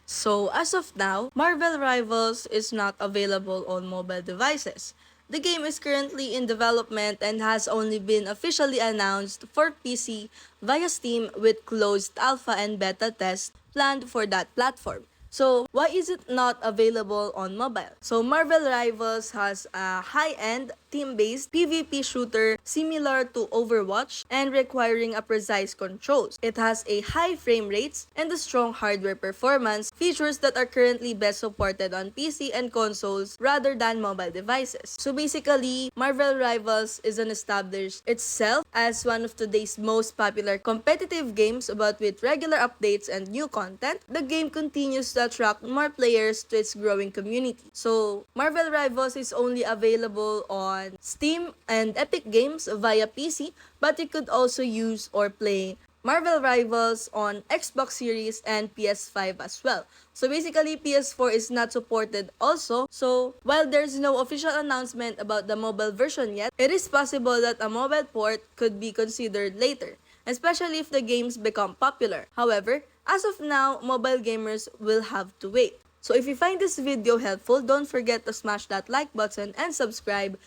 So as of now, Marvel Rivals is not available on mobile devices. The game is currently in development and has only been officially announced for PC via Steam with closed alpha and beta tests planned for that platform. So why is it not available on mobile? So Marvel Rivals has a high-end team-based PvP shooter similar to Overwatch and requiring a precise controls. It has a high frame rates and a strong hardware performance, features that are currently best supported on PC and consoles rather than mobile devices. So basically, Marvel Rivals is an established itself as one of today's most popular competitive games, but with regular updates and new content, the game continues to attract more players to its growing community. So, Marvel Rivals is only available on Steam and Epic Games via PC, but you could also use or play Marvel Rivals on Xbox Series and PS5 as well. So basically, PS4 is not supported also. So while there's no official announcement about the mobile version yet, it is possible that a mobile port could be considered later, especially if the games become popular. However, as of now, mobile gamers will have to wait. So if you find this video helpful, don't forget to smash that like button and subscribe